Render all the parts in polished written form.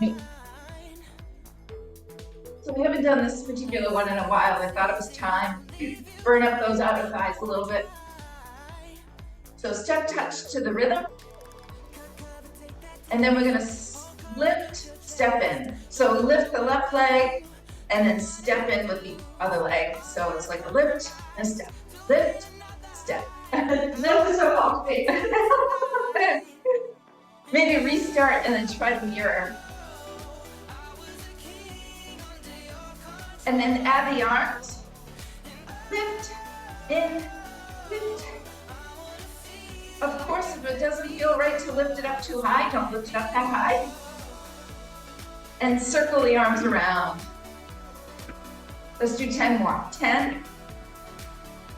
Right. So we haven't done this particular one in a while. I thought it was time to burn up those outer thighs a little bit. So step touch to the rhythm. And then we're gonna lift, step in. So lift the left leg and then step in with the other leg. So it's like a lift and a step, lift, step. Lift is so complicated. Maybe restart and then try to mirror. And then add the arms. Lift, in, lift. Of course, if it doesn't feel right to lift it up too high, don't lift it up that high. And circle the arms around. Let's do 10 more. 10,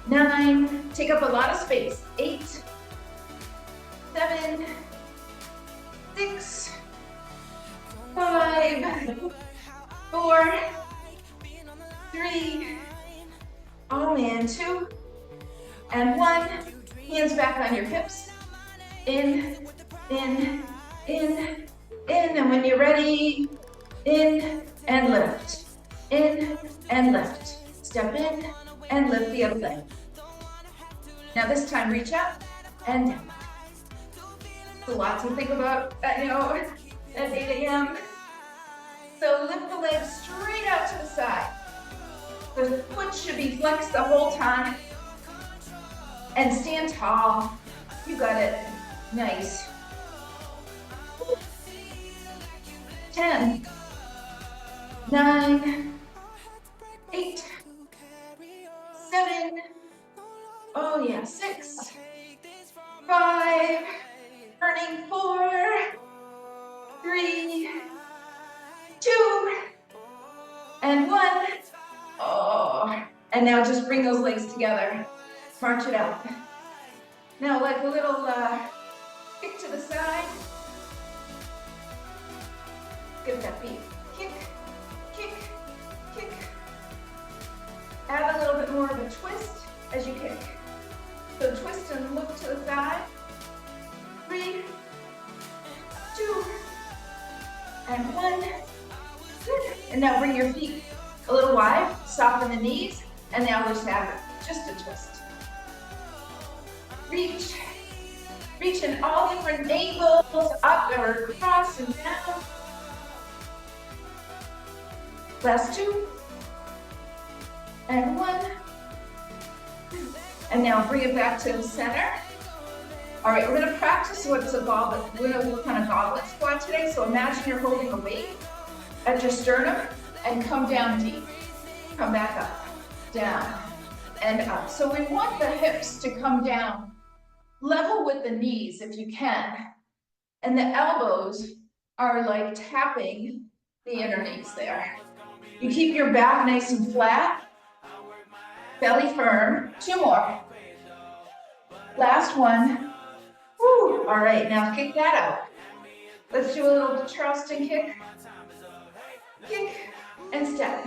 9, take up a lot of space. 8, 7, 6, 5, 4, 3, oh man, 2, and 1. Hands back on your hips. In, in, in, in, and when you're ready, in and lift. In and lift. Step in and lift the other leg. Now this time reach up and down. It's a lot to think about, at 8 a.m. So lift the leg straight out to the side. The foot should be flexed the whole time. And stand tall. You got it. Nice. 10, 9, 8, 7, oh yeah, 6, 5, turning 4, 3, 2, and 1. Oh, and now just bring those legs together. March it out. Now like a little kick to the side. Give that beat. Kick, kick, kick. Add a little bit more of a twist as you kick. So twist and look to the side. 3, 2, and 1. And now bring your feet a little wide, soften the knees, and now just have just a twist. Reach, reach in all different angles, up or across and down. Last 2, and 1. And now bring it back to the center. All right, we're gonna practice what's a goblet. We're gonna work on a goblet squat today. So imagine you're holding a weight at your sternum and come down deep. Come back up, down, and up. So we want the hips to come down level with the knees if you can. And the elbows are like tapping the inner knees there. You keep your back nice and flat, belly firm. 2 more. Last one. Woo. All right, now kick that out. Let's do a little Charleston kick. Kick and step.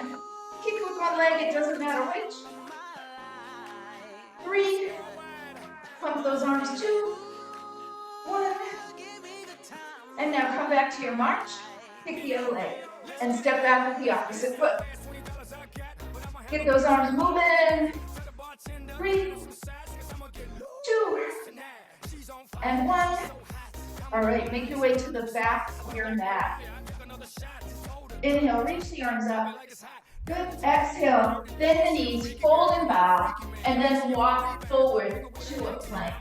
Kick with one leg, it doesn't matter which. 3, pump those arms. 2, 1, and now come back to your march. Kick the other leg and step back with the opposite foot. Get those arms moving. 3, 2, and 1. All right, make your way to the back of your mat. Inhale, reach the arms up. Good, exhale, bend the knees, fold and bow, and then walk forward to a plank.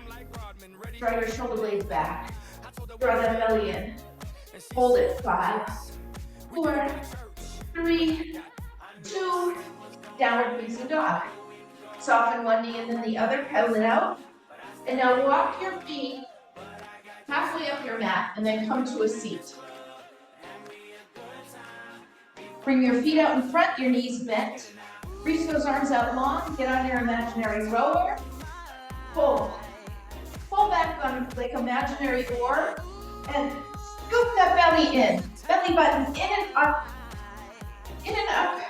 Draw your shoulder blades back. Draw that belly in. Hold it. 5, 4, 3, 2, downward facing dog. Soften one knee and then the other, pedal it out. And now walk your feet halfway up your mat and then come to a seat. Bring your feet out in front, your knees bent. Reach those arms out long, get on your imaginary rower. Pull. Pull back on like imaginary oar and scoop that belly in. Belly button in and up. In and up.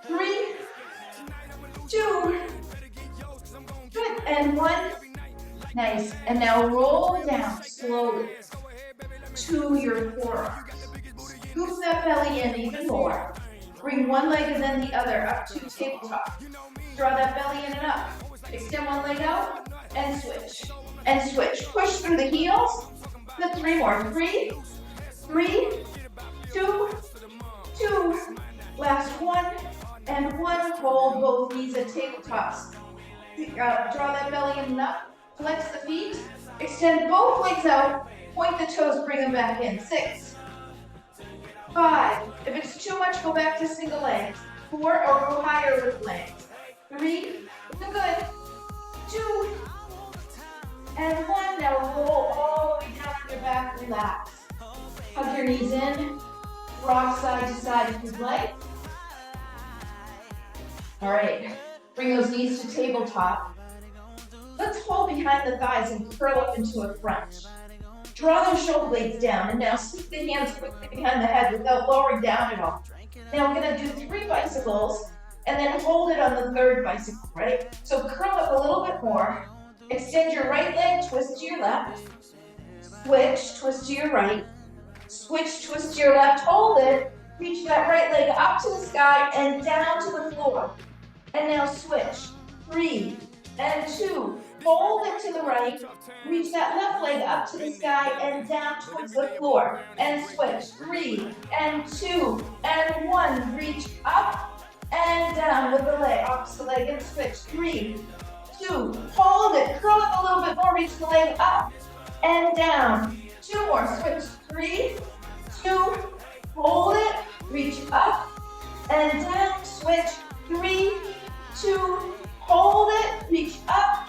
3, 2, good, and 1. Nice. And now roll down slowly to your forearms. Scoop that belly in even more. Bring one leg and then the other up to tabletop. Draw that belly in and up. Extend one leg out and switch. And switch. Push through the heels. The 3 more. 3, 3, 2, 2. Last 1 and 1. Hold both knees at tabletops. Draw that belly in and up. Flex the feet. Extend both legs out. Point the toes. Bring them back in. 6, 5. If it's too much, go back to single legs. 4 or go higher with legs. 3. Good. 2 and 1. Now roll all the way down on your back. Relax. Hug your knees in. Rock side to side if you'd like. All right. Bring those knees to tabletop. Let's hold behind the thighs and curl up into a crunch. Draw those shoulder blades down and now sweep the hands quickly behind the head without lowering down at all. Now we're going to do 3 bicycles and then hold it on the 3rd bicycle, right? So curl up a little bit more. Extend your right leg, twist to your left. Switch, twist to your right. Switch, twist to your left, hold it. Reach that right leg up to the sky and down to the floor. And now switch. 3 and 2. Hold it to the right. Reach that left leg up to the sky and down towards the floor. And switch. 3 and 2 and 1. Reach up and down with the leg. Opposite leg and switch. 3, 2. Hold it. Curl it a little bit more. Reach the leg up and down. 2 more. Switch. 3, 2. Hold it. Reach up and down. Switch. 3, 2. Hold it. Reach up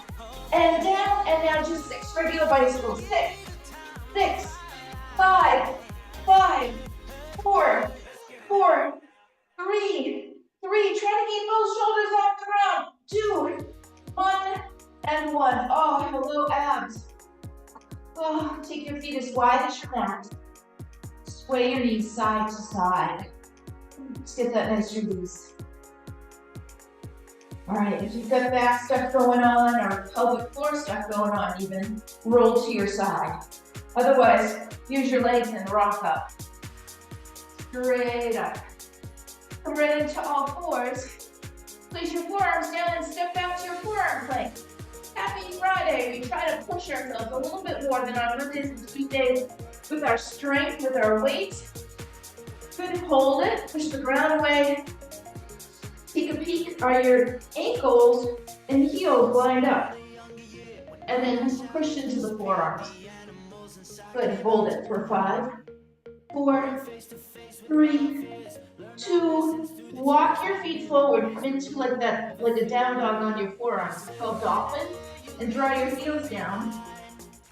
and down, and now just 6 regular bicycles. 6, 6, 5, 5, 4, 4, 3, 3. Try to keep those shoulders off the ground. 2, 1, and 1. Oh, hello, abs. Oh, take your feet as wide as you want. Sway your knees side to side. Let's get that nice release. All right, if you've got back stuff going on or pelvic floor stuff going on even, roll to your side. Otherwise, use your legs and rock up. Straight up. Come right into all fours. Place your forearms down and step out to your forearm plank. Happy Friday. We try to push ourselves a little bit more than our Mondays and Tuesdays with our strength, with our weight. Good, hold it. Push the ground away. Take a peek. Are your ankles and heels lined up? And then push into the forearms. Good, hold it for 5, 4, 3, 2. Walk your feet forward. Come into like a down dog on your forearms. It's called dolphin. And draw your heels down.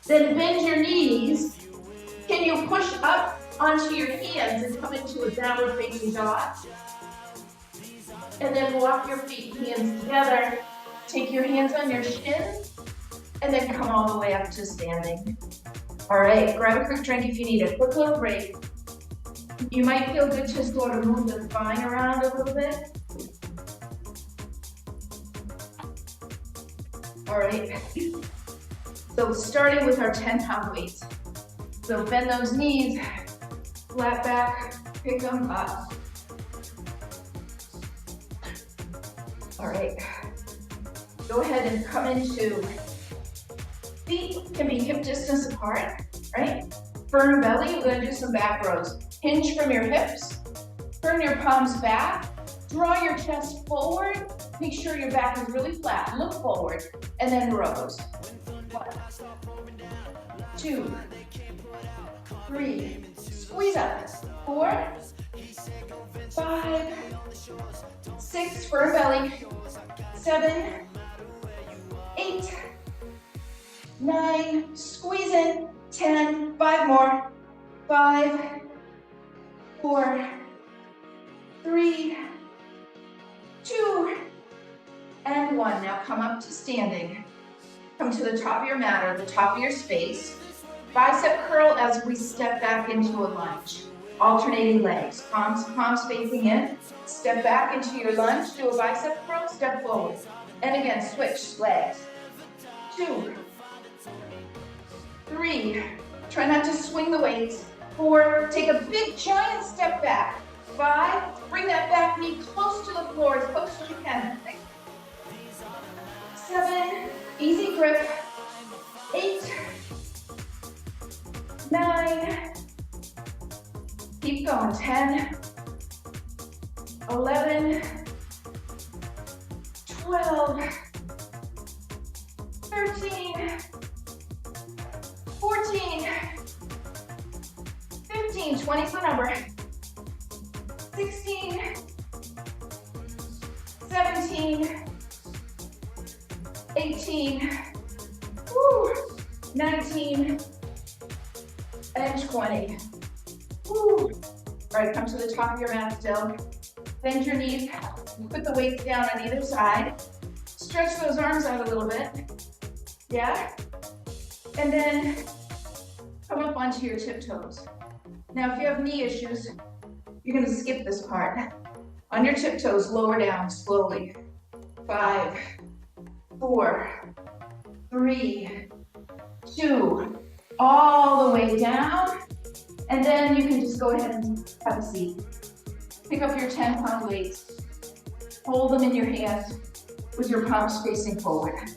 Then bend your knees. Can you push up onto your hands and come into a downward facing dog? And then walk your feet, hands together. Take your hands on your shins, and then come all the way up to standing. All right, grab a quick drink if you need a quick little break. You might feel good to sort of move the spine around a little bit. All right, so starting with our 10-pound weights. So bend those knees, flat back, pick them up. All right, go ahead and come into, feet can be hip distance apart, right? Firm belly, we're gonna do some back rows. Hinge from your hips, turn your palms back, draw your chest forward, make sure your back is really flat, look forward, and then rows. 1, 2, 3, squeeze up. 4, 5, 6, firm belly. 7, 8, 9, squeeze in. 10, 5 more. 5, 4, 3, 2, and 1. Now come up to standing. Come to the top of your mat or the top of your space. Bicep curl as we step back into a lunge. Alternating legs, palms facing in. Step back into your lunge, do a bicep curl, step forward. And again, switch legs. 2, 3, try not to swing the weights. 4, take a big giant step back. 5, bring that back knee close to the floor, as close as you can. 6, 7, easy grip. 8, 9, keep going. 10, 11, 12, 13, 14, 15, 20's the number. 16, 17, 18, 19, and 20. All right, come to the top of your mat still. Bend your knees, put the weights down on either side. Stretch those arms out a little bit. Yeah? And then come up onto your tiptoes. Now, if you have knee issues, you're gonna skip this part. On your tiptoes, lower down slowly. 5, 4, 3, 2, all the way down. And then you can just go ahead and have a seat. Pick up your 10-pound weights. Hold them in your hands with your palms facing forward.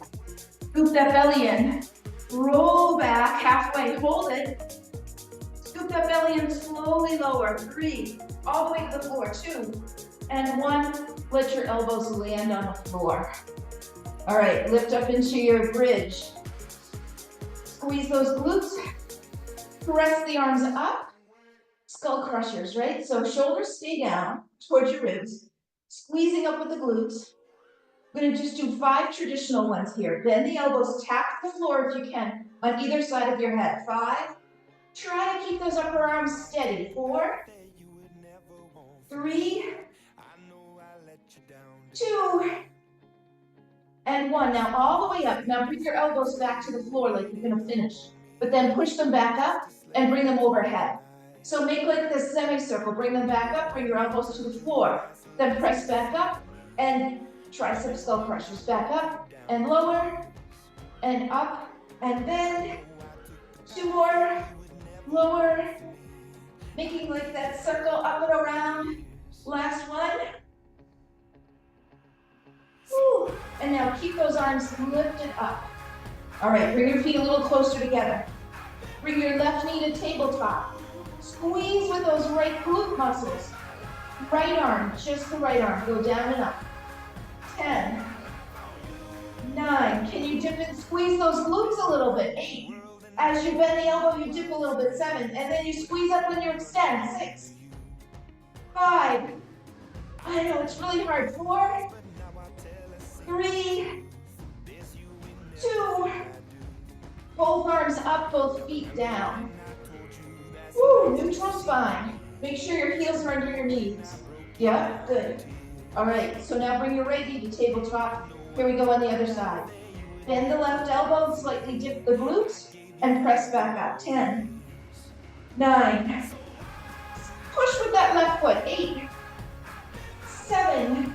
Scoop that belly in. Roll back halfway, hold it. Scoop that belly in, slowly lower. 3, all the way to the floor. 2, and 1. Let your elbows land on the floor. All right, lift up into your bridge. Squeeze those glutes. Press the arms up. Skull crushers, right? So shoulders stay down towards your ribs. Squeezing up with the glutes. We're gonna just do 5 traditional ones here. Bend the elbows, tap the floor if you can on either side of your head. 5. Try to keep those upper arms steady. 4, 3, 2, and 1. Now all the way up. Now bring your elbows back to the floor like you're gonna finish. But then push them back up and bring them overhead. So make like this semicircle. Bring them back up, bring your elbows to the floor. Then press back up and tricep skull crushers. Back up and lower and up and bend. 2 more, lower. Making like that circle up and around. Last one. Woo. And now keep those arms lifted up. All right, bring your feet a little closer together. Bring your left knee to tabletop. Squeeze with those right glute muscles. Right arm, just the right arm, go down and up. 10, 9, can you dip and squeeze those glutes a little bit? 8, as you bend the elbow, you dip a little bit. 7, and then you squeeze up when you extend. 6, 5, I know it's really hard. 4, 3, 2, both arms up, both feet down. Woo, neutral spine. Make sure your heels are under your knees. Yeah, good. All right, so now bring your right knee to tabletop. Here we go on the other side. Bend the left elbow, slightly dip the glutes, and press back up. 10, 9, push with that left foot. 8, 7,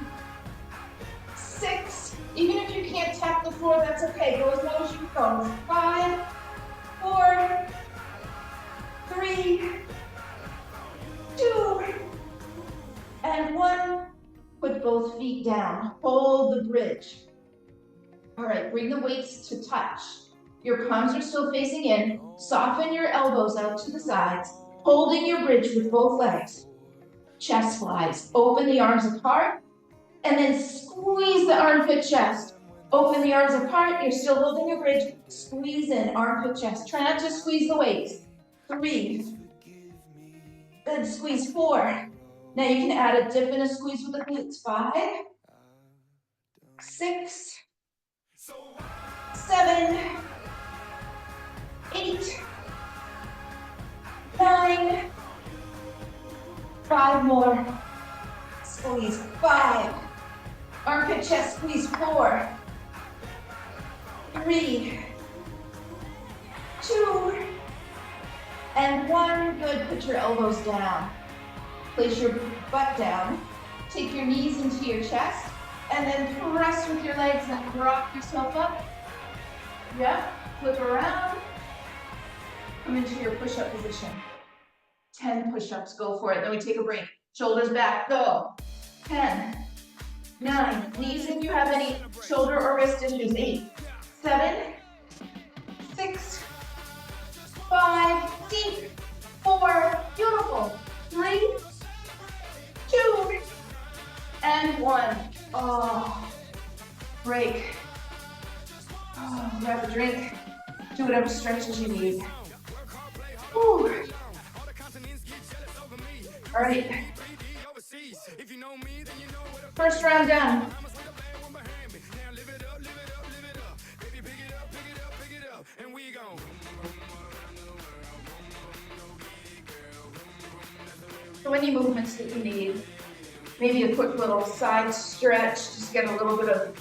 6, even if you can't tap the floor, that's okay. Go as low as you can go. 5, 4, 3, 2, and 1. Put both feet down. Hold the bridge. All right, bring the weights to touch. Your palms are still facing in. Soften your elbows out to the sides, holding your bridge with both legs. Chest flies. Open the arms apart, and then squeeze the armpit chest. Open the arms apart. You're still holding your bridge. Squeeze in, armpit chest. Try not to squeeze the weights. 3. Good, squeeze. 4. Now you can add a dip and a squeeze with the glutes. 5, 6, 7, 8, 9, 5 more. Squeeze. 5. Armpit chest squeeze. 4, 3, 2, and 1. Good. Put your elbows down. Place your butt down. Take your knees into your chest, and then press with your legs and rock yourself up. Yep. Flip around. Come into your push-up position. 10 push-ups, go for it. Then we take a break. Shoulders back, go. 10, 9, knees if you have any shoulder or wrist issues. 8, 7, 6, 5, deep, 4, beautiful. 3, 2, and 1. Oh, break. Oh, grab a drink. Do whatever stretches you need. Whew. All right. First round done. So any movements that you need, maybe a quick little side stretch, just get a little bit of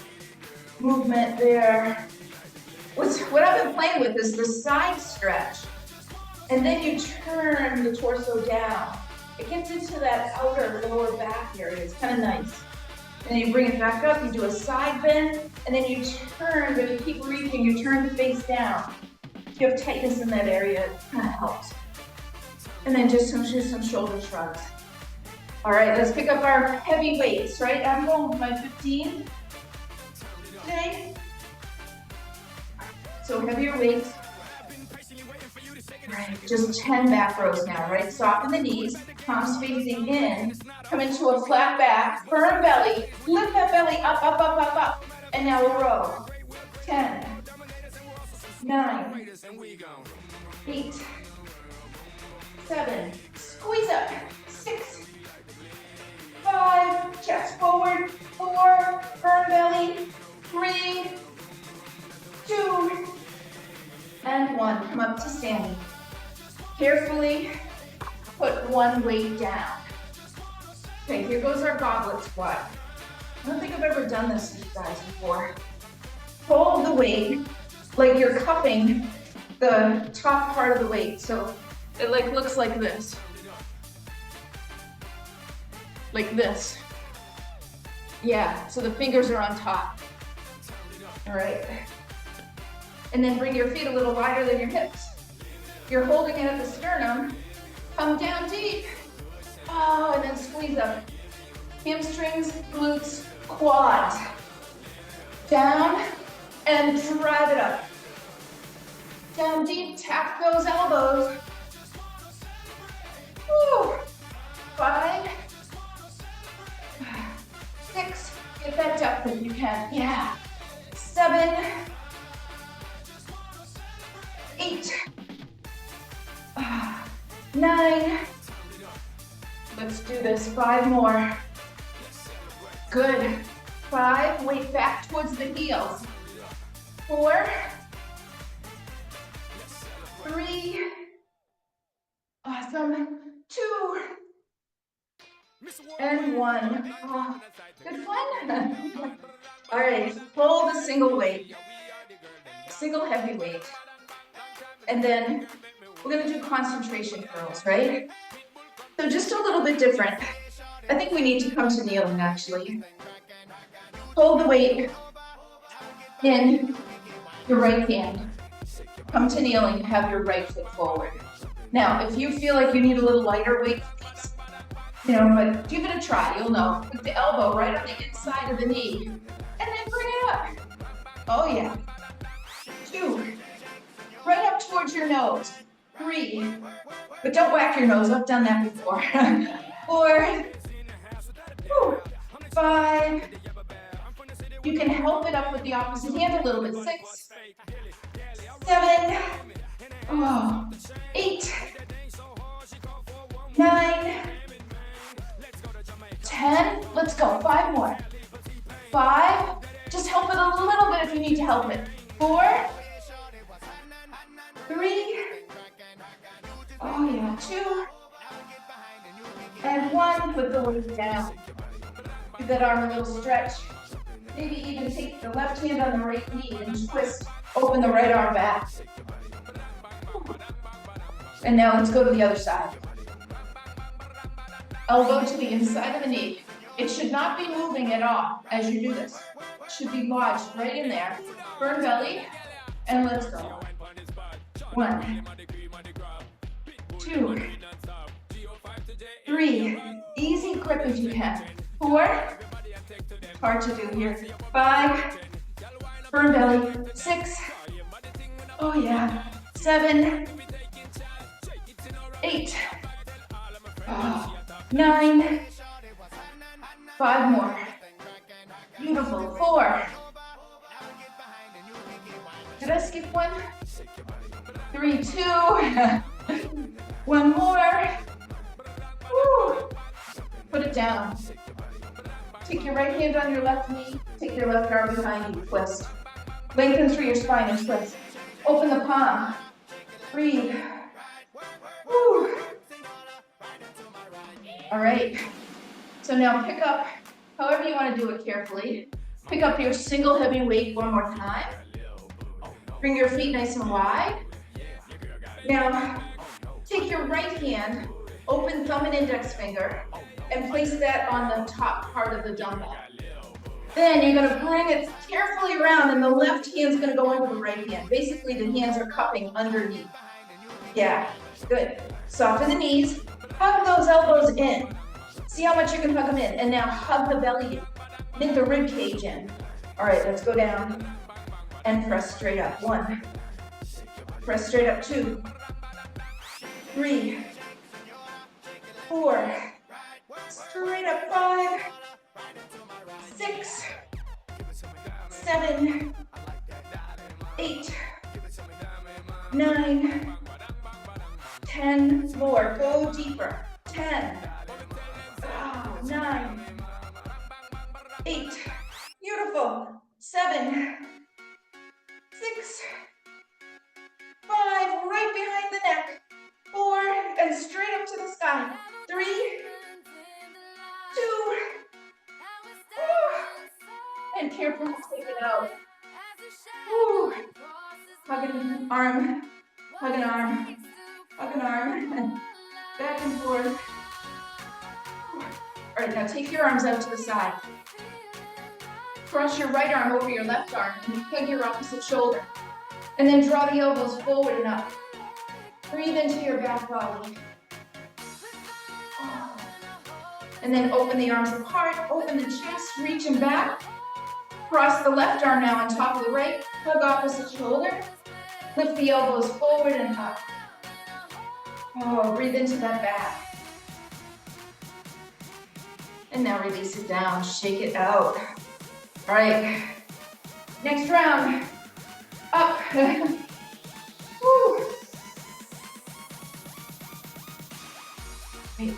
movement there. What I've been playing with is the side stretch, and then you turn the torso down. It gets into that outer lower back area. It's kind of nice. Then you bring it back up, you do a side bend, and then you turn, but you keep reaching, you turn the face down. If you have tightness in that area, it kind of helps. And then just some shoulder shrugs. All right, let's pick up our heavy weights, right? I'm going with my 15 today. So heavier weights. All right, just 10 back rows now, right? Soften the knees, palms facing in, come into a flat back, firm belly, lift that belly up, up, up, up, up, and now a row. 10, 9, 8, 7, squeeze up, 6, 5, chest forward, 4, firm belly, 3, 2, and 1. Come up to standing. Carefully put one weight down. Okay, here goes our goblet squat. I don't think I've ever done this with you guys before. Hold the weight like you're cupping the top part of the weight. So it looks like this. Like this. Yeah, so the fingers are on top. All right. And then bring your feet a little wider than your hips. You're holding it at the sternum. Come down deep. Oh, and then squeeze up. Hamstrings, glutes, quads. Down and drive it up. Down deep, tap those elbows. Woo. 5, 6, get that depth if you can. Yeah. 7, 8, 9. Let's do this. 5 more. Good. 5, weight back towards the heels. 4, 3, awesome. 2, and 1. Oh, good fun. All right, hold a single weight, single heavy weight. And then we're gonna do concentration curls, right? So just a little bit different. I think we need to come to kneeling actually. Hold the weight in your right hand. Come to kneeling, have your right foot forward. Now, if you feel like you need a little lighter weight, but give it a try, you'll know. Put the elbow right on the inside of the knee, and then bring it up. Oh yeah. 2, right up towards your nose. 3, but don't whack your nose, I've done that before. 4, 5, you can help it up with the opposite hand a little bit. 6, 7, 8, 9, 10, let's go, 5 more. 5, just help it a little bit if you need to help it. 4, 3, oh yeah, 2, and 1, put the weight down. Give that arm a little stretch. Maybe even take the left hand on the right knee and twist, open the right arm back. And now let's go to the other side. Elbow to the inside of the knee. It should not be moving at all as you do this. It should be lodged right in there. Firm belly, and let's go. 1, 2, 3, easy grip if you can. 4, hard to do here. 5, firm belly. 6, oh yeah. 7, 8, 9, 5 more. Beautiful. 4. Did I skip one? 3, 2. 1 more. Woo. Put it down. Take your right hand on your left knee. Take your left arm behind you. Twist. Lengthen through your spine and twist. Open the palm. Breathe. Woo. All right. So now pick up, however you want to do it carefully. Pick up your single heavy weight one more time. Bring your feet nice and wide. Now, take your right hand, open thumb and index finger, and place that on the top part of the dumbbell. Then you're gonna bring it carefully around, and the left hand's gonna go under the right hand. Basically, the hands are cupping underneath. Yeah, good. Soften the knees, hug those elbows in. See how much you can hug them in, and now hug the belly in. Knit the rib cage in. All right, let's go down and press straight up. 1. Press straight up. 2, 3, 4. Straight up. 5, 6, 7, 8, 9, 10 more. Go deeper. 10, 9, 8. Beautiful. 7, 6, 5. Right behind the neck. 4, and straight up to the sky. 3, 2, and carefully take it out. Woo. Hug an arm, hug an arm, hug an arm, back and forth. All right, now take your arms out to the side. Cross your right arm over your left arm and hug your opposite shoulder. And then draw the elbows forward and up. Breathe into your back body. And then open the arms apart, open the chest, reaching back. Cross the left arm now on top of the right, hug opposite shoulder. Lift the elbows forward and up. Oh, breathe into that back. And now release it down, shake it out. All right, next round, up. Woo. Great.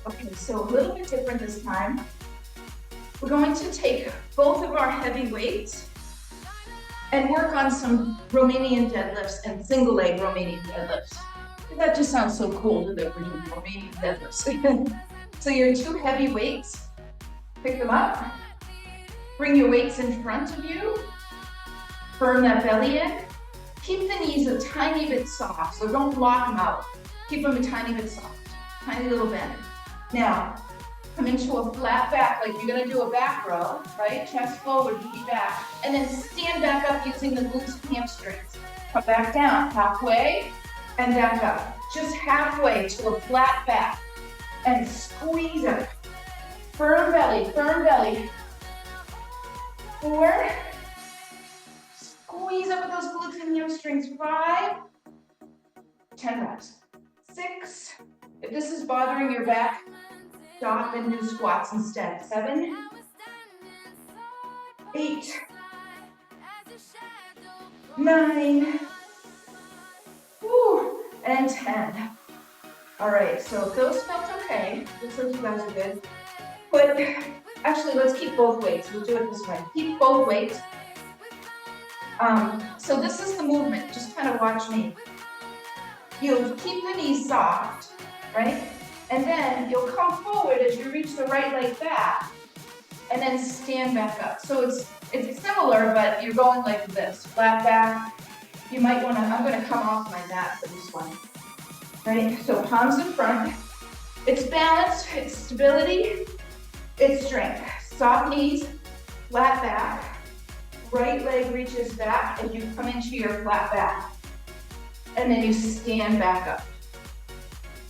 Okay, so a little bit different this time. We're going to take both of our heavy weights and work on some Romanian deadlifts and single leg Romanian deadlifts. That just sounds so cool that we're doing Romanian deadlifts. So your 2 heavy weights, pick them up, bring your weights in front of you, firm that belly in, keep the knees a tiny bit soft, so don't lock them out. Keep them a tiny bit soft, tiny little bend. Now, come into a flat back, like you're gonna do a back row, right? Chest forward, feet back, and then stand back up using the glutes and hamstrings. Come back down, halfway, and back up. Just halfway to a flat back, and squeeze it. Firm belly, firm belly. 4, squeeze up with those glutes and hamstrings. 5, 10 reps. 6, if this is bothering your back, stop and do squats instead. 7, 8, 9, woo, and 10. All right, so if those felt okay, looks like you guys are good. Actually, let's keep both weights. We'll do it this way. Keep both weights. So this is the movement. Just kind of watch me. You'll keep the knees soft, right? And then you'll come forward as you reach the right leg back, and then stand back up. So it's similar, but you're going like this, flat back. You might want to, I'm going to come off my mat for this one. Right? So palms in front. It's balance, it's stability, it's strength. Soft knees, flat back. Right leg reaches back and you come into your flat back. And then you stand back up.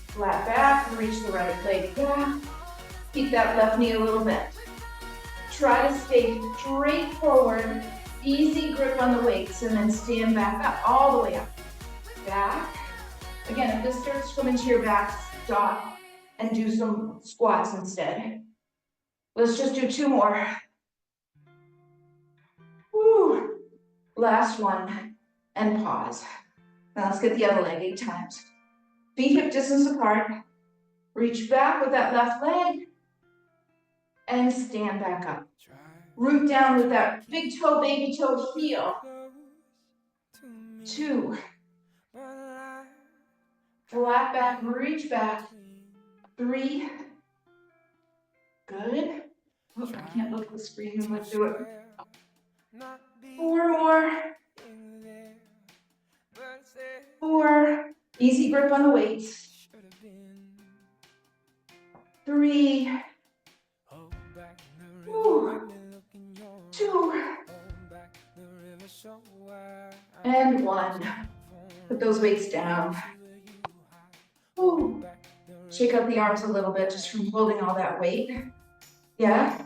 Flat back, reach the right leg back. Keep that left knee a little bent. Try to stay straight forward, easy grip on the weights, and then stand back up, all the way up. Back. Again, if this starts to come into your back, stop and do some squats instead. Let's just do 2 more. Woo. Last one, and pause. Now let's get the other leg 8 times. Feet hip distance apart. Reach back with that left leg and stand back up. Root down with that big toe, baby toe heel. 2. Flat back, reach back. 3. Good. Oh, I can't look at the screen. Let's do it. 4 more. 4. Easy grip on the weights. 3. Ooh. 2. And 1. Put those weights down. Ooh. Shake out the arms a little bit just from holding all that weight. Yeah?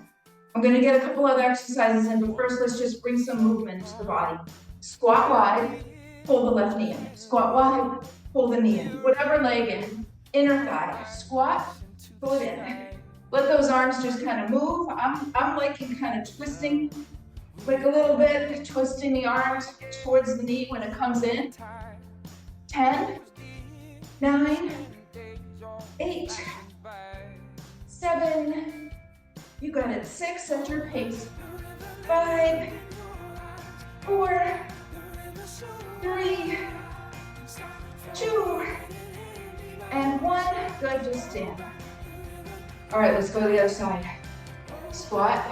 I'm gonna get a couple other exercises in, but first let's just bring some movement into the body. Squat wide, pull the left knee in. Squat wide, pull the knee in. Whatever leg in, inner thigh. Squat, pull it in. Let those arms just kind of move. I'm liking kind of twisting, like a little bit, twisting the arms towards the knee when it comes in. 10, 9, 8, 7, you got it, 6 at your pace. 5, 4, 3, 2, and 1. Good, just stand. All right, let's go to the other side. Squat,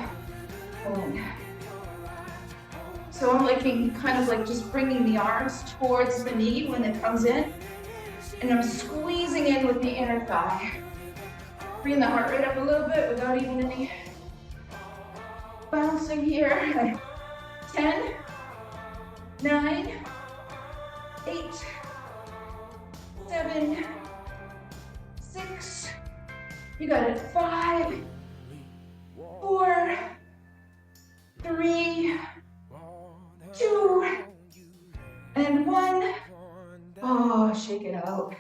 pull in. So I'm liking kind of like just bringing the arms towards the knee when it comes in. And I'm squeezing in with the inner thigh. Bring the heart rate up a little bit without even any bouncing here. 10, 9, 8, 7, 6, you got it, 5, 4, 3, 2, and 1. Oh, shake it out.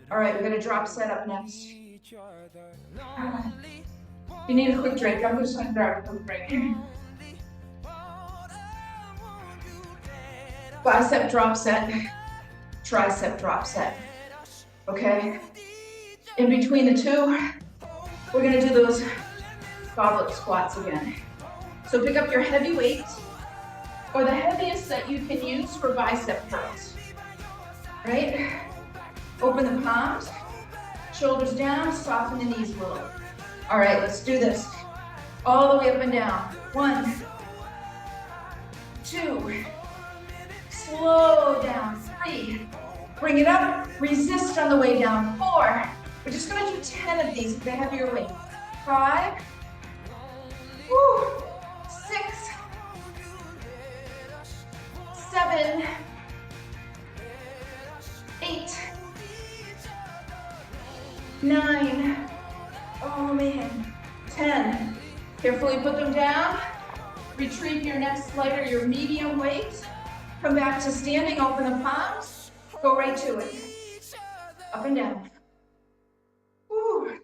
All right, we're gonna drop set up next. If you need a quick drink, I'm just gonna grab a quick break. Bicep drop set, tricep drop set. Okay? In between the two, we're gonna do those goblet squats again. So pick up your heavy weight, or the heaviest that you can use for bicep curls. Right? Open the palms, shoulders down, soften the knees a little. All right, let's do this. All the way up and down. 1, 2, slow down. 3, bring it up, resist on the way down. 4, we're just gonna do 10 of these with the heavier weight. 5, 6, 7, 8, 9, oh man, 10. Carefully put them down. Retrieve your next lighter, your medium weight. Come back to standing, open the palms. Go right to it. Up and down. Woo.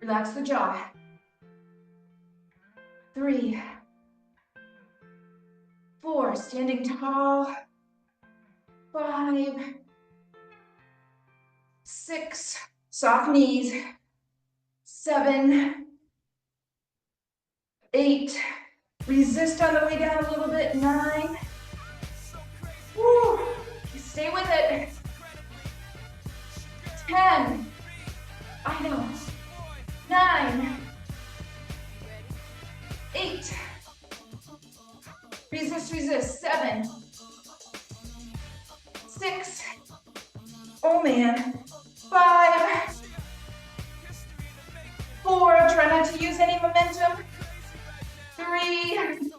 Relax the jaw. 3, 4, standing tall. 5, 6, soft knees. 7, 8, resist on the way down a little bit. 9, woo, stay with it. 10, I know. 9, 8, resist. 7, 6, oh man. 5, 4, try not to use any momentum. 3, 3.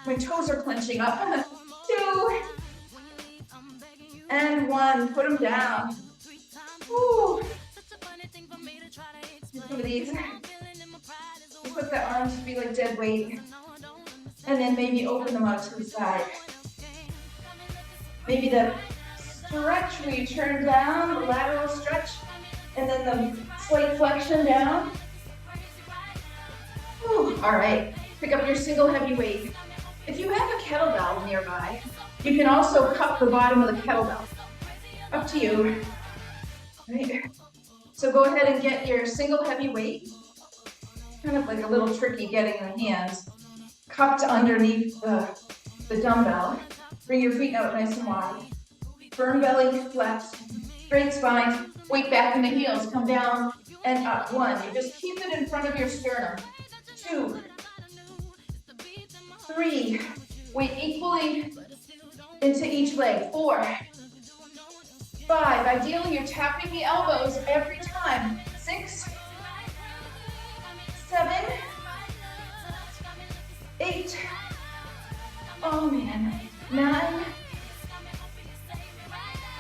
My toes are clenching up. 2. And 1. Put them down. Woo. Some of these. You put the arms to be like dead weight. And then maybe open them out to the side. Maybe the stretch where you turn down, the lateral stretch, and then the slight flexion down. Whew. All right, pick up your single heavy weight. If you have a kettlebell nearby, you can also cup the bottom of the kettlebell. Up to you. Right. So go ahead and get your single heavy weight. Kind of like a little tricky getting the hands cupped underneath the dumbbell. Bring your feet out nice and wide. Firm belly, flex, straight spine, weight back in the heels, come down and up. 1, you just keep it in front of your sternum. 2, 3, weight equally into each leg. 4, 5, ideally you're tapping the elbows every time. 6, 7, 8, oh man, 9,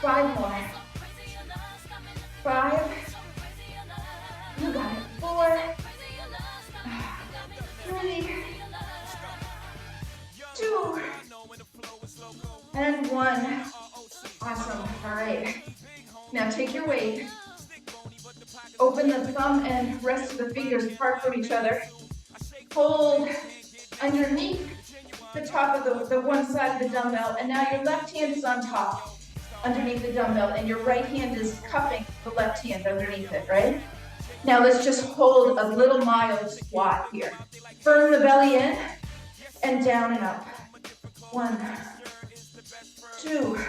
5 more. 5, you got it. 4, 3, 2, and 1. Awesome. All right. Now take your weight. Open the thumb and rest of the fingers apart from each other. Hold underneath the top of the one side of the dumbbell, and now your left hand is on top underneath the dumbbell, and your right hand is cupping the left hand underneath it, right? Now let's just hold a little mild squat here. Firm the belly in and down and up. 1, 2,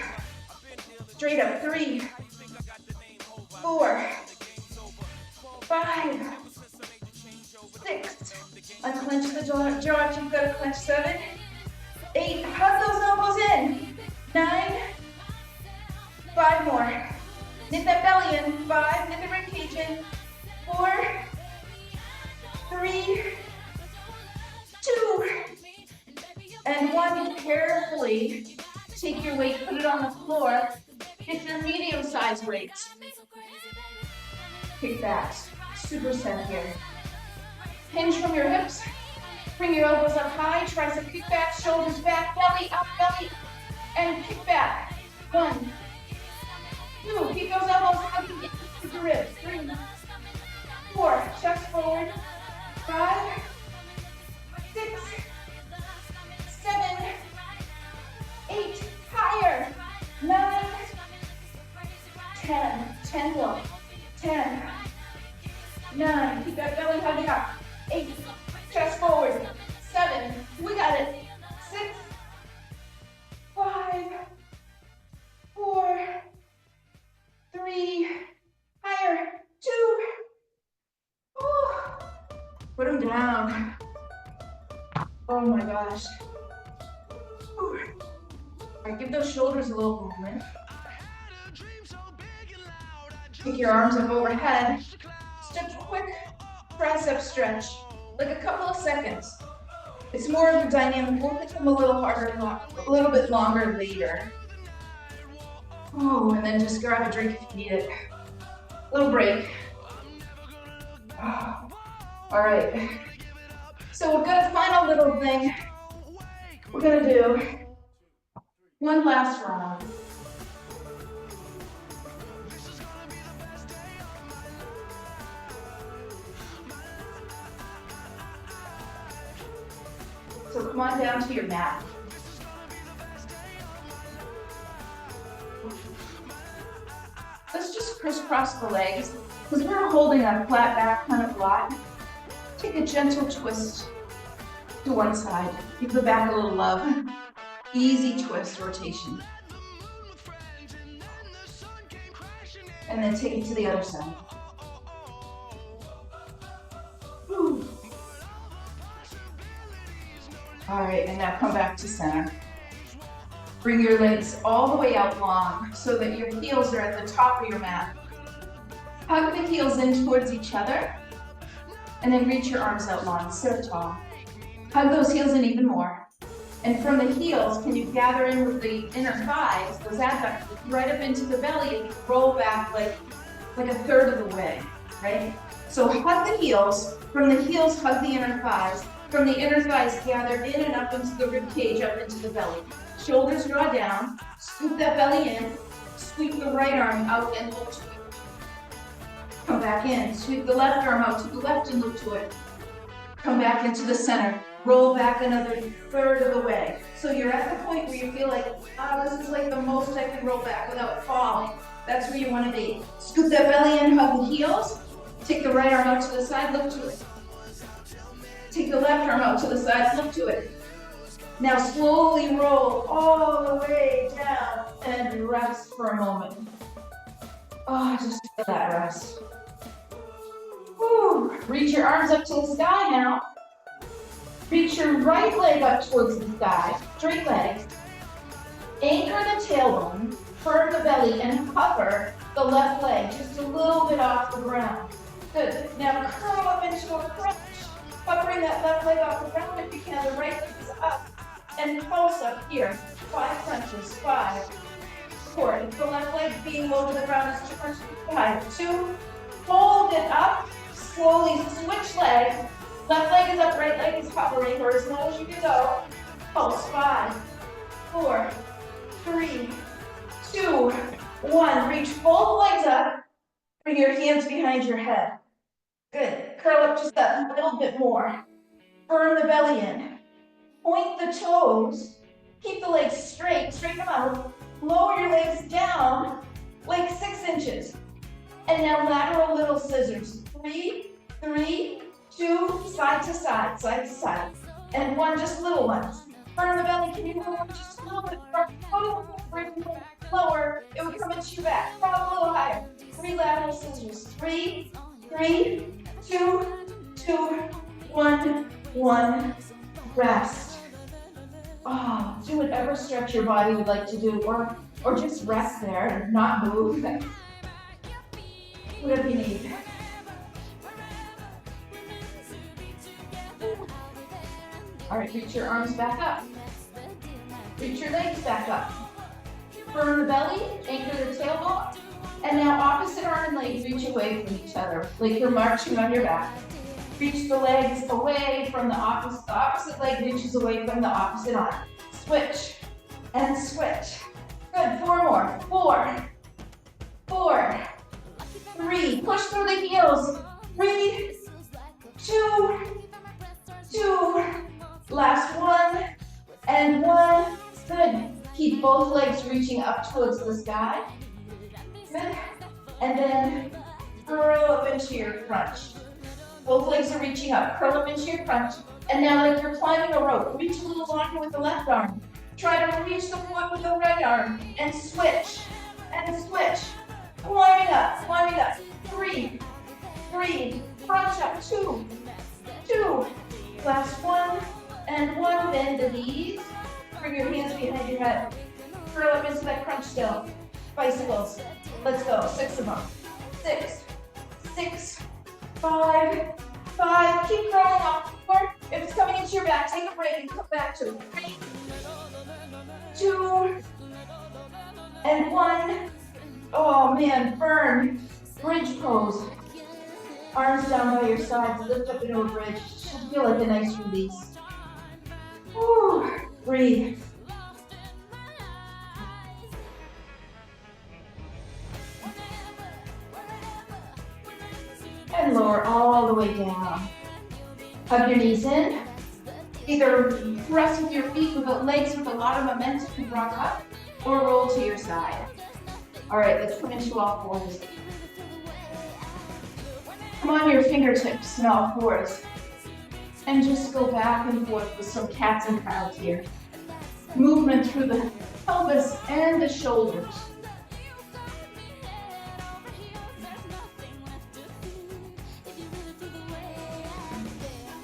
straight up. 3, 4, 5, 6. Unclench the jaw if you've got to clench. 7, 8. Hug those elbows in. 9, 5 more. Knit that belly in. 5. Knit the ribcage in. 4, 3, 2, and 1. Carefully take your weight, put it on the floor. Get your medium-sized weights. Kick back. Superset here. Hinge from your hips. Bring your elbows up high. Tricep kick back. Shoulders back. Belly up. Belly. And kick back. 1, 2. Keep those elbows hugging into the ribs. 3, 4. Chest forward. 5, 6, 7, 8. Higher. 9, 10. 10 more. 10, 9. Keep that belly hugging up. 8. Chest forward. 7. We got it. 6, 5, 4, 3. Higher. 2. Oh. Put them down. Oh my gosh. All right, give those shoulders a little movement. Take your arms up overhead. Just a quick tricep stretch, like a couple of seconds. It's more of a dynamic. We'll become a little harder, a little bit longer later. Oh, and then just grab a drink if you need it. Little break. Oh. All right. So we've got a final little thing. We're gonna do one last round. So come on down to your mat. Let's just crisscross the legs, because we're holding a flat back kind of lot. Take a gentle twist to one side. Give the back a little love. Easy twist rotation. And then take it to the other side. Whew. All right, and now come back to center. Bring your legs all the way out long so that your heels are at the top of your mat. Hug the heels in towards each other, and then reach your arms out long. Sit up tall. Hug those heels in even more. And from the heels, can you gather in with the inner thighs, those adductors, right up into the belly and roll back like a third of the way, right? So hug the heels. From the heels, hug the inner thighs. From the inner thighs, gather in and up into the rib cage, up into the belly. Shoulders draw down. Scoop that belly in. Sweep the right arm out and look to it. Come back in. Sweep the left arm out to the left and look to it. Come back into the center. Roll back another third of the way. So you're at the point where you feel like, this is like the most I can roll back without falling. That's where you want to be. Scoop that belly in, hug the heels. Take the right arm out to the side, look to it. Take the left arm out to the side, look to it. Now slowly roll all the way down and rest for a moment. Oh, just feel that rest. Whew. Reach your arms up to the sky now. Reach your right leg up towards the sky, straight legs. Anchor the tailbone, firm the belly, and hover the left leg just a little bit off the ground. Good. Now curl up into a crunch. Hovering that left leg off the ground if you can. The right leg is up. And pulse up here. 5 crunches. 5, 4. If the left leg being low to the ground is 2 crunches. 5, 2. Hold it up. Slowly switch legs. Left leg is up, right leg is hovering, or as low as you can go. Pulse. 5, 4, 3, 2, 1. Reach both legs up. Bring your hands behind your head. Good. Curl up just a little bit more. Firm the belly in. Point the toes. Keep the legs straight. Straighten them out. Lower your legs down like 6 inches. And now lateral little scissors. 3, 3, 2, side to side, side to side. And 1, just little ones. Firm the belly. Can you move just a little bit? Lower. It would come into your back. Come up a little higher. 3 lateral scissors. 3, 3, 2, 2, 1, 1. Rest. Oh, do whatever stretch your body would like to do, or just rest there and not move. Whatever you need. All right, reach your arms back up. Reach your legs back up. Firm the belly, anchor the tailbone, and now opposite arm and leg reach away from each other, like you're marching on your back. Reach the legs away from the opposite leg reaches away from the opposite arm. Switch and switch. Good, 4 more. 4, 4, 3. Push through the heels. 3, 2, 2. Last 1 and 1. Good. Keep both legs reaching up towards the sky. Good. And then curl up into your crunch. Both legs are reaching up. Curl up into your crunch. And now like you're climbing a rope, reach a little longer with the left arm. Try to reach the foot with the right arm. And switch. And switch. Climbing up. Climbing up. 3, 3. Crunch up. 2, 2. Last 1 and 1. Bend the knees. Bring your hands behind your head. Curl up into that crunch still. Bicycles. Let's go. 6 of them. 6, 6, 5, 5. Keep crawling up. 4. If it's coming into your back, take a break and come back to it. 3, 2, and 1. Oh man, firm. Bridge pose. Arms down by your sides. Lift up into a bridge. Should feel like a nice release. Whew. Breathe. And lower all the way down. Hug your knees in. Either press with your feet with the legs with a lot of momentum and rock up, or roll to your side. All right, let's come into all fours. Come on your fingertips in all fours. And just go back and forth with some cats and cows here. Movement through the pelvis and the shoulders.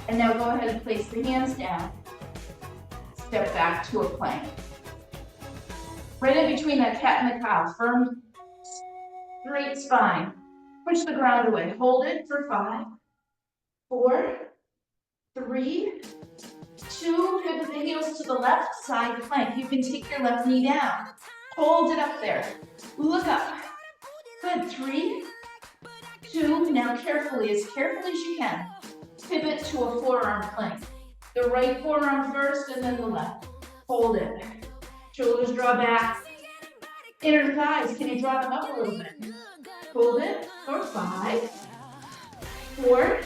And now go ahead and place the hands down. Step back to a plank. Right in between that cat and the cow, firm, straight spine. Push the ground away. Hold it for 5, 4, 3, 2, pivot the heels to the left, side plank. You can take your left knee down. Hold it up there. Look up. Good, 3, 2, now carefully as you can, pivot to a forearm plank. The right forearm first and then the left. Hold it. Shoulders draw back. Inner thighs, can you draw them up a little bit? Hold it for 5, 4,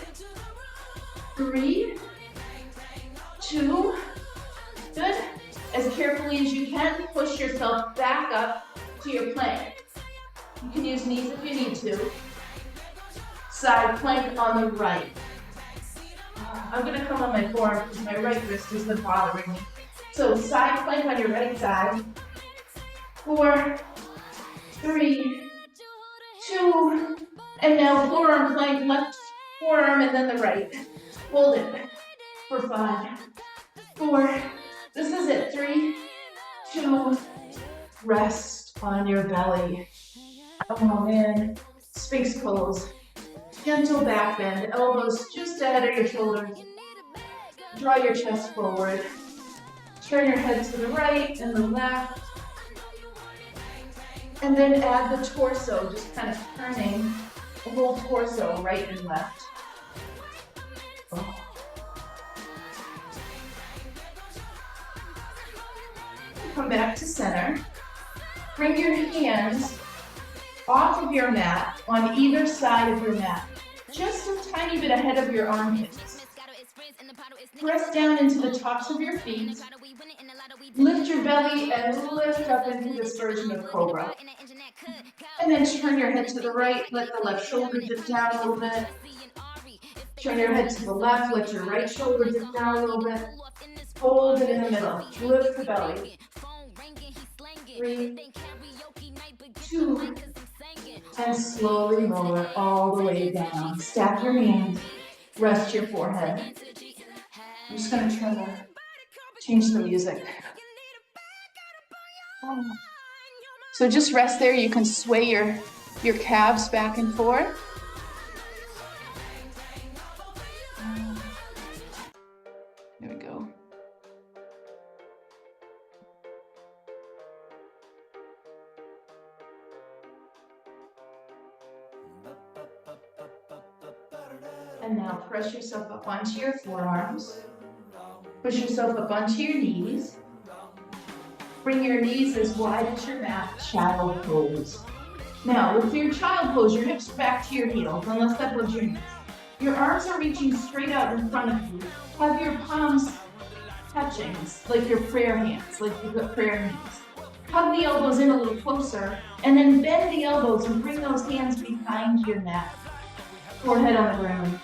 3, 2, good. As carefully as you can, push yourself back up to your plank. You can use knees if you need to. Side plank on the right. I'm gonna come on my forearm because my right wrist has been bothering me. So side plank on your right side. 4, 3, 2, and now forearm plank, left forearm and then the right. Hold it for 5, 4, this is it, 3, 2, rest on your belly. Come on in, Sphinx pose. Gentle back bend, elbows just ahead of your shoulders. Draw your chest forward. Turn your head to the right and the left. And then add the torso, just kind of turning the whole torso right and left. Come back to center. Bring your hands off of your mat on either side of your mat, just a tiny bit ahead of your armpits. Press down into the tops of your feet. Lift your belly and lift up into this version of Cobra. And then turn your head to the right, let the left shoulder dip down a little bit. Turn your head to the left, let your right shoulder dip down a little bit. Hold it in the middle, lift the belly. 3, 2, and slowly lower all the way down. Stack your hands, rest your forehead. I'm just going to change the music. So just rest there. You can sway your calves back and forth. There we go. And now press yourself up onto your forearms. Push yourself up onto your knees. Bring your knees as wide as your mat, child pose. Now, with your child pose, your hips are back to your heels, unless that was your knees. Your arms are reaching straight out in front of you. Have your palms touching, like your prayer hands, like you've got prayer hands. Hug the elbows in a little closer, and then bend the elbows and bring those hands behind your mat. Forehead on the ground.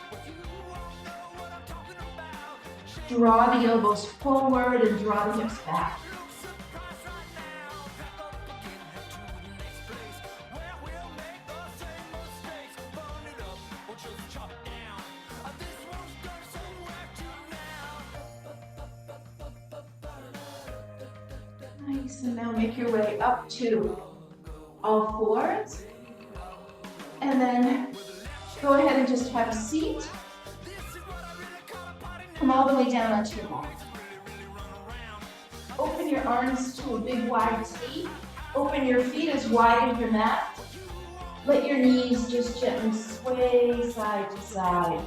Draw the elbows forward and draw the hips back. Nice, and now make your way up to all fours. And then go ahead and just have a seat. Come all the way down onto your mat. Open your arms to a big wide T. Open your feet as wide as your mat. Let your knees just gently sway side to side.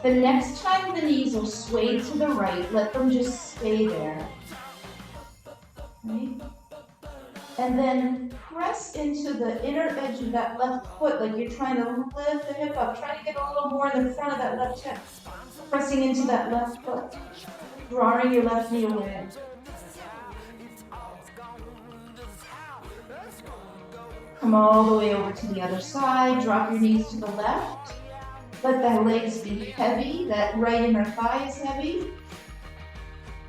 The next time the knees are swayed to the right, let them just stay there. Right? And then press into the inner edge of that left foot like you're trying to lift the hip up. Try to get a little more in the front of that left hip. Pressing into that left foot. Drawing your left knee away. Come all the way over to the other side. Drop your knees to the left. Let the legs be heavy. That right inner thigh is heavy.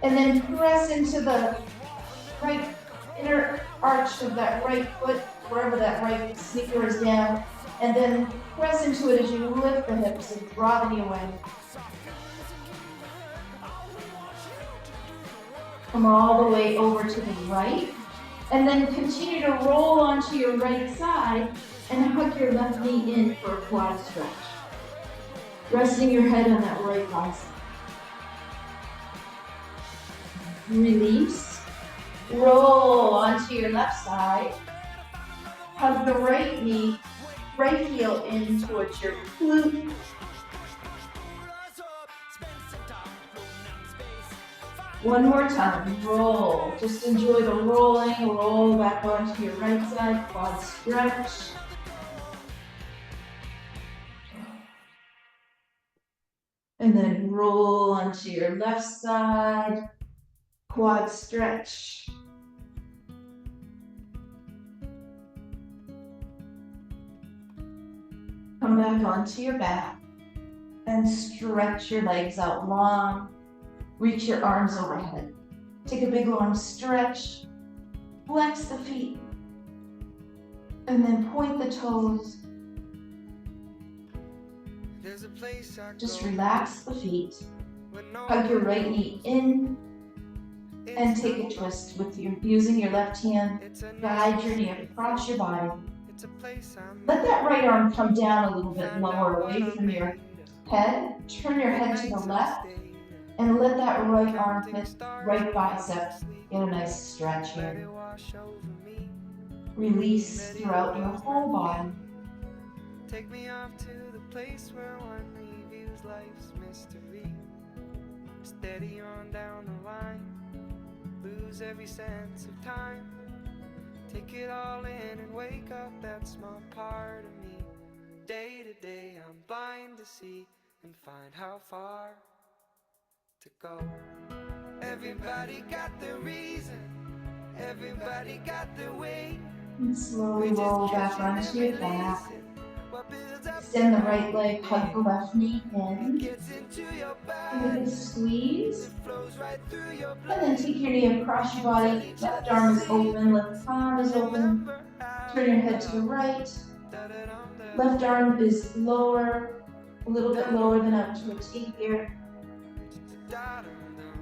And then press into the right inner arch of that right foot, wherever that right sneaker is down. And then press into it as you lift the hips and draw the knee away. Come all the way over to the right. And then continue to roll onto your right side And hug your left knee in for a quad stretch. Resting your head on that right bicep. Release. Roll onto your left side. Hug the right knee, right heel in towards your glute. One more time, roll. Just enjoy the rolling. Roll back onto your right side, quad stretch. And then roll onto your left side, quad stretch. Come back onto your back and stretch your legs out long. Reach your arms overhead. Take a big long stretch. Flex the feet. And then point the toes. Just relax the feet. Hug your right knee in and take a twist with using your left hand. Guide your knee across your body. Let that right arm come down a little bit lower away from your head. Turn your head to the left and let that right armpit, right bicep get a nice stretch here. Release throughout your whole body. Take me off to the place where one reviews life's mystery. Steady on down the line, lose every sense of time. Take it all in and wake up that small part of me. Day to day I'm blind to see and find how far to go. Everybody got their reason, everybody got their way. And slowly roll back onto your back. Extend the right leg, hug the left knee in. Give it a squeeze. And then take your knee across your body. Left arm is open, left palm is open. Turn your head to the right. Left arm is lower, a little bit lower than up to a T here.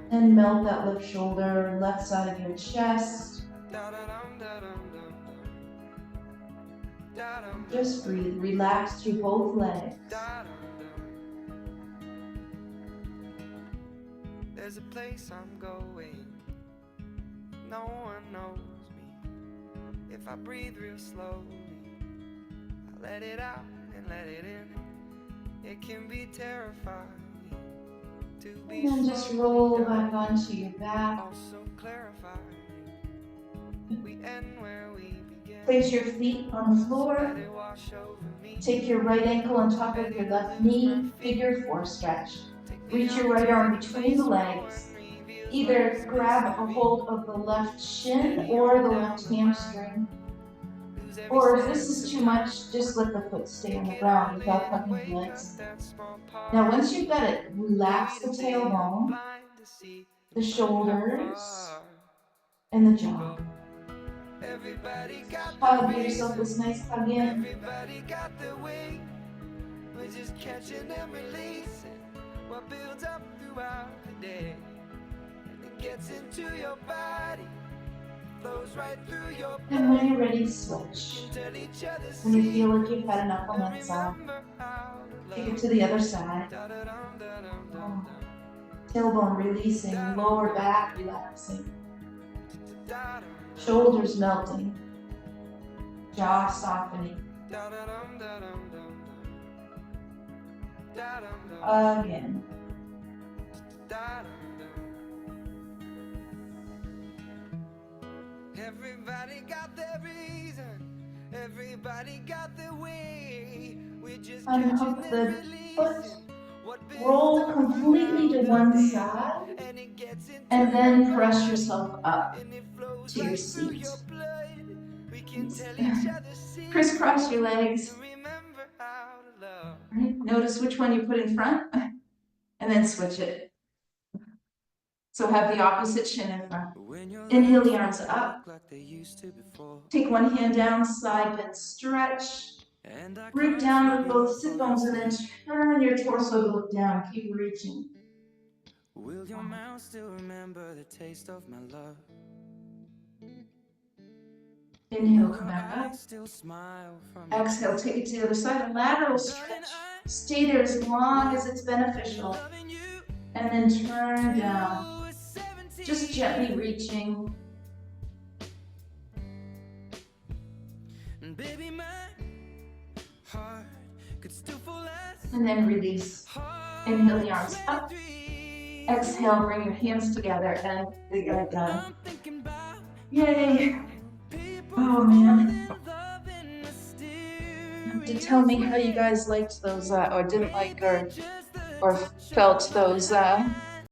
And melt that left shoulder, left side of your chest. Just breathe, relax through both legs. There's a place I'm going, no one knows me. If I breathe real slowly, I let it out and let it in. It can be terrifying to be. And then just roll back onto your back. Also clarifying. We end where we begin. Place your feet on the floor. Take your right ankle on top of your left knee. Figure 4 stretch. Reach your right arm between the legs. Either grab a hold of the left shin or the left hamstring. Or if this is too much, just let the foot stay on the ground without hugging the legs. Now once you've got it, relax the tailbone, the shoulders, and the jaw. Hug yourself this nice hug in. We're just catching and releasing what builds up throughout the day. And it gets into your body, flows right through your body. And when you're ready, switch. When you feel like you've had enough on that side, take it to the other side. Tailbone releasing, lower back relaxing. Shoulders melting, jaw softening. Again. Everybody got their reason, everybody got their way. We just unhook the foot, roll completely to one side, and then press yourself up to your seat. Crisscross your legs. Right. Notice which one you put in front, and then switch it. So have the opposite shin in front. Inhale the arms up. Take one hand down, side bend, stretch. Root down with both sit bones and then turn your torso to look down. Keep reaching. Will your mouth still remember the taste of my love? Inhale, come back up. Exhale, take it to the other side, a lateral stretch. Stay there as long as it's beneficial. And then turn down. Just gently reaching. And then release. Inhale the arms up. Exhale, bring your hands together and we are done. Yay. Oh man. To tell me how you guys liked those or didn't like or felt those